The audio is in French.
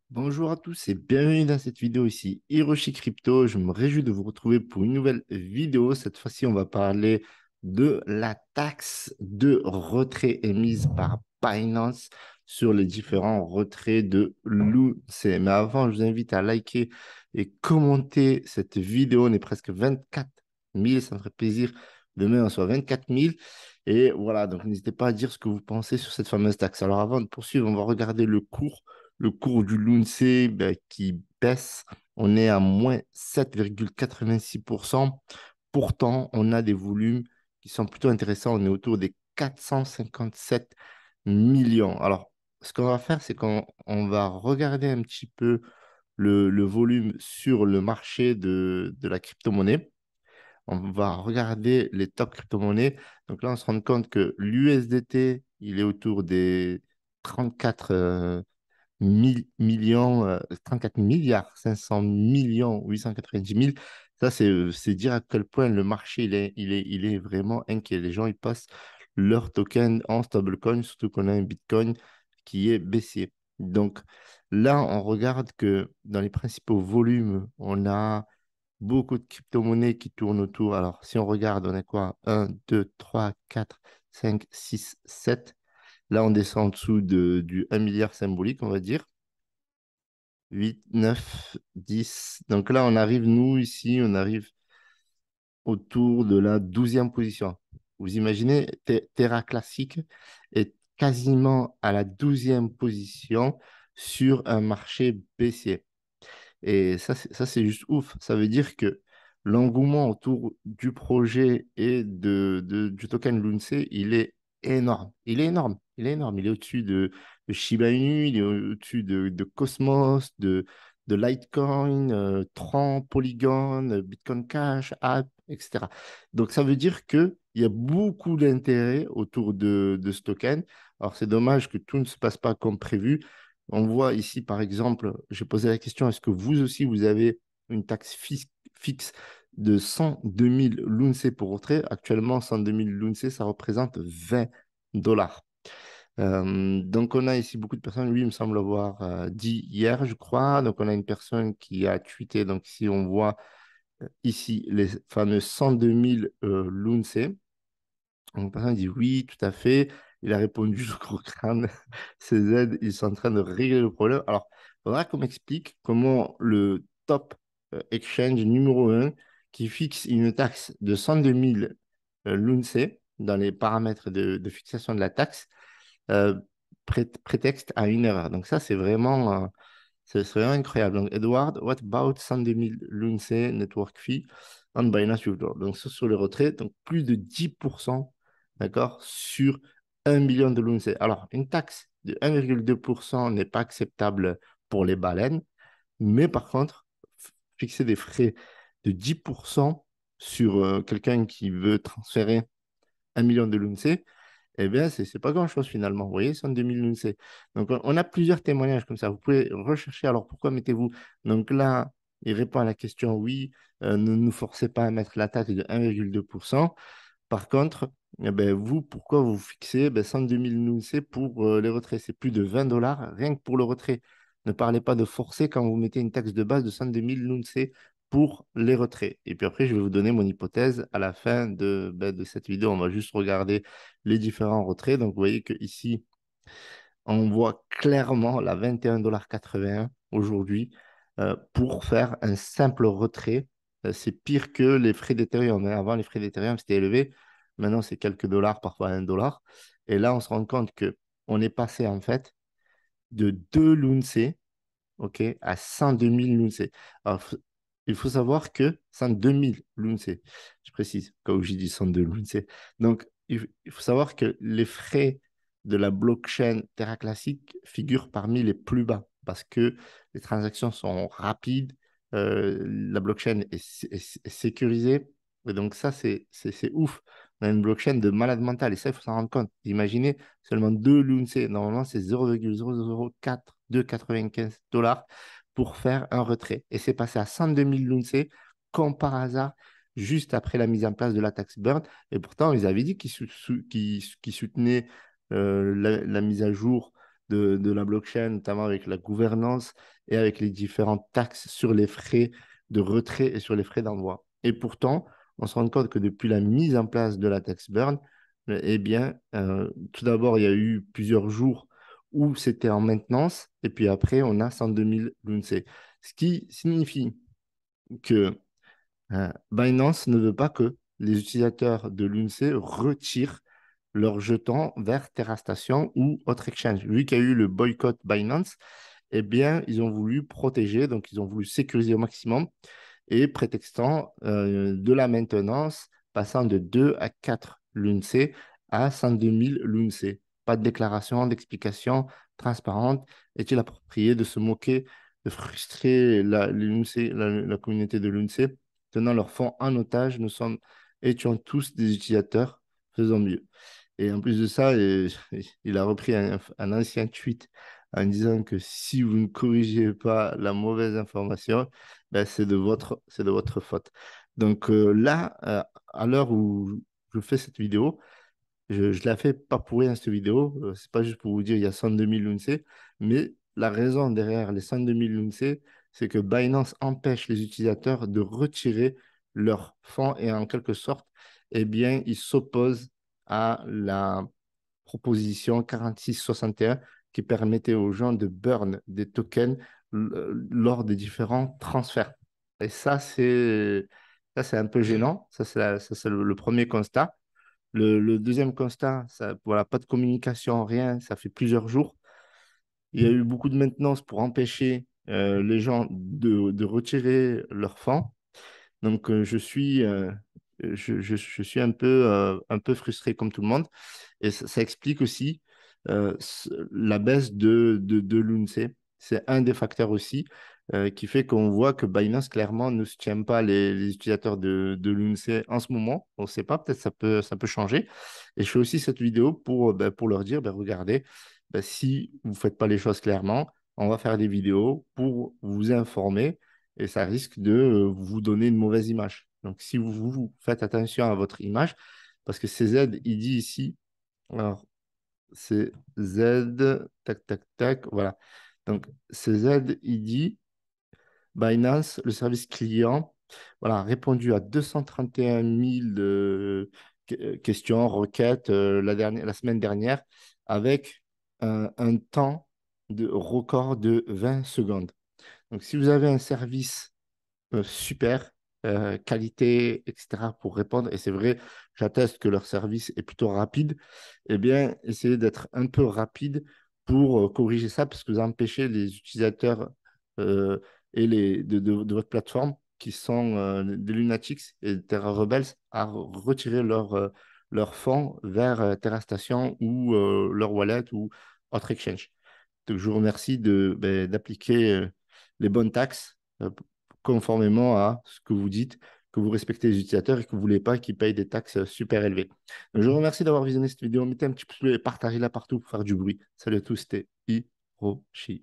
Bonjour à tous et bienvenue dans cette vidéo ici, Hiroshi Crypto. Je me réjouis de vous retrouver pour une nouvelle vidéo. Cette fois-ci, on va parler de la taxe de retrait émise par Binance sur les différents retraits de l'UNC. Mais avant, je vous invite à liker et commenter cette vidéo. On est presque 24 000, ça me ferait plaisir. Demain, on soit 24 000. Et voilà, donc n'hésitez pas à dire ce que vous pensez sur cette fameuse taxe. Alors avant de poursuivre, on va regarder le cours du LUNC qui baisse. On est à moins 7,86%. Pourtant, on a des volumes qui sont plutôt intéressants. On est autour des 457 millions. Alors, ce qu'on va faire, c'est qu'on va regarder un petit peu le volume sur le marché de la crypto-monnaie. On va regarder les top crypto-monnaies. Donc là, on se rend compte que l'USDT, il est autour des 34 millions, 34 milliards, 500 millions, 890 000. Ça, c'est dire à quel point le marché, il est vraiment inquiet. Les gens, ils passent leur token en stablecoin, surtout qu'on a un Bitcoin qui est baissier. Donc là, on regarde que dans les principaux volumes, on a beaucoup de crypto-monnaies qui tournent autour. Alors, si on regarde, on a quoi? Un, 2, 3, 4, 5, 6, 7. Là, on descend en dessous du 1 milliard symbolique, on va dire. 8, 9, 10. Donc là, on arrive, nous, ici, on arrive autour de la 12e position. Vous imaginez, Terra Classic est quasiment à la 12e position sur un marché baissier. Et ça, c'est juste ouf. Ça veut dire que l'engouement autour du projet et du token Lunce, il est énorme. Il est énorme. Il est énorme. Il est au-dessus de Shiba Inu, il est au-dessus de Cosmos, de Litecoin, Tron, Polygon, Bitcoin Cash, App, etc. Donc, ça veut dire qu'il y a beaucoup d'intérêt autour de ce token. Alors, c'est dommage que tout ne se passe pas comme prévu. On voit ici, par exemple, j'ai posé la question, est-ce que vous aussi, vous avez une taxe fixe de 102 000 l'UNC pour retrait? Actuellement, 102 000 l'UNC, ça représente 20 dollars. Donc, on a ici beaucoup de personnes, lui, il me semble avoir dit hier, je crois. Donc, on a une personne qui a tweeté. Donc, ici, on voit ici les fameux 102 000 l'UNC. Donc, personne dit oui, tout à fait. Il a répondu, je crois, crâne, ces aides, ils sont en train de régler le problème. Alors, il faudra qu'on m'explique comment le top exchange numéro un qui fixe une taxe de 102 000 l'UNC dans les paramètres de fixation de la taxe, euh, prétexte à une erreur. Donc, ça, c'est vraiment incroyable. Donc, Edward, what about 102 000 l'UNC network fee on Binance Withdrawal? Donc, ça, sur le retrait, donc plus de 10%, d'accord, sur 1 million de l'UNC. Alors, une taxe de 1,2% n'est pas acceptable pour les baleines, mais par contre, fixer des frais de 10% sur quelqu'un qui veut transférer 1 million de l'UNC, eh bien, c'est pas grand-chose finalement. Vous voyez, 102 000 l'UNC. Donc, on a plusieurs témoignages comme ça. Vous pouvez rechercher. Alors, pourquoi mettez-vous? Donc là, il répond à la question oui, ne nous forcez pas à mettre la taxe de 1,2%. Par contre, eh ben, vous, pourquoi vous fixez 102 000 l'UNC pour les retraits? C'est plus de 20 dollars rien que pour le retrait. Ne parlez pas de forcer quand vous mettez une taxe de base de 102 000 l'UNC pour les retraits. Et puis après, je vais vous donner mon hypothèse à la fin de cette vidéo. On va juste regarder les différents retraits. Donc, vous voyez qu'ici, on voit clairement la 21,81 $ aujourd'hui pour faire un simple retrait. C'est pire que les frais d'Ethereum, hein. Avant, les frais d'Ethereum, c'était élevé. Maintenant, c'est quelques dollars, parfois 1 dollar. Et là, on se rend compte que on est passé en fait de 2 l'UNC, ok, à 102 000 l'UNC. Alors, il faut savoir que 102 000 l'UNC, je précise, quand j'ai dit 102 l'UNC. Donc, il faut savoir que les frais de la blockchain Terra Classic figurent parmi les plus bas parce que les transactions sont rapides, la blockchain est sécurisée. Et donc, ça, c'est ouf. On a une blockchain de malade mental et ça, il faut s'en rendre compte. Imaginez seulement 2 l'UNC. Normalement, c'est 0,004 dollars pour faire un retrait. Et c'est passé à 102 000 l'UNC, comme par hasard, juste après la mise en place de la taxe Burn. Et pourtant, ils avaient dit qu'ils soutenaient la mise à jour de la blockchain, notamment avec la gouvernance et avec les différentes taxes sur les frais de retrait et sur les frais d'envoi. Et pourtant, on se rend compte que depuis la mise en place de la taxe Burn, eh bien, tout d'abord, il y a eu plusieurs jours où c'était en maintenance, et puis après, on a 102 000 l'UNC. Ce qui signifie que Binance ne veut pas que les utilisateurs de l'UNC retirent leurs jetons vers TerraStation ou autre exchange. Vu qu'il y a eu le boycott Binance, eh bien, ils ont voulu protéger, donc ils ont voulu sécuriser au maximum et prétextant de la maintenance, passant de 2 à 4 l'UNC à 102 000 l'UNC. Pas de déclaration, d'explication transparente. Est-il approprié de se moquer, de frustrer la communauté de l'UNC, tenant leurs fonds en otage? Nous sommes, étions tous des utilisateurs, faisons mieux. Et en plus de ça, il a repris un ancien tweet en disant que si vous ne corrigez pas la mauvaise information, ben, c'est de votre faute. Donc là, à l'heure où je fais cette vidéo, je la fais pas pour rien, cette vidéo. C'est pas juste pour vous dire il y a 102 000 l'UNC, mais la raison derrière les 102 000 l'UNC, c'est que Binance empêche les utilisateurs de retirer leurs fonds et en quelque sorte, eh bien, ils s'opposent à la proposition 4661 qui permettait aux gens de burn des tokens lors des différents transferts. Et ça, c'est un peu gênant. Ça, c'est le premier constat. Le deuxième constat, ça, voilà, pas de communication, rien, ça fait plusieurs jours. Il y a eu beaucoup de maintenance pour empêcher les gens de retirer leurs fonds. Donc, je suis un peu frustré comme tout le monde. Et ça explique aussi la baisse de l'UNC. C'est un des facteurs aussi qui fait qu'on voit que Binance, clairement, ne soutient pas les utilisateurs de l'UNC en ce moment. On ne sait pas, peut-être ça peut changer. Et je fais aussi cette vidéo pour leur dire, regardez, si vous ne faites pas les choses clairement, on va faire des vidéos pour vous informer et ça risque de vous donner une mauvaise image. Donc, si vous faites attention à votre image, parce que CZ, il dit ici, alors, c'est Z, tac, tac, tac, voilà. Donc, c'est Z, il dit Binance, le service client, voilà, a répondu à 231 000 questions, requêtes la semaine dernière avec un temps de record de 20 secondes. Donc, si vous avez un service super, qualité, etc. pour répondre. Et c'est vrai, j'atteste que leur service est plutôt rapide. Eh bien, essayez d'être un peu rapide pour corriger ça, parce que vous empêchez les utilisateurs euh, de votre plateforme qui sont des Lunatics et des Terra Rebels à retirer leur fonds vers TerraStation ou leur wallet ou autre exchange. Donc, je vous remercie d'appliquer les bonnes taxes conformément à ce que vous dites, que vous respectez les utilisateurs et que vous ne voulez pas qu'ils payent des taxes super élevées. Donc, je vous remercie d'avoir visionné cette vidéo. Mettez un petit pouce bleu et partagez-la partout pour faire du bruit. Salut à tous, c'était Hiroshi.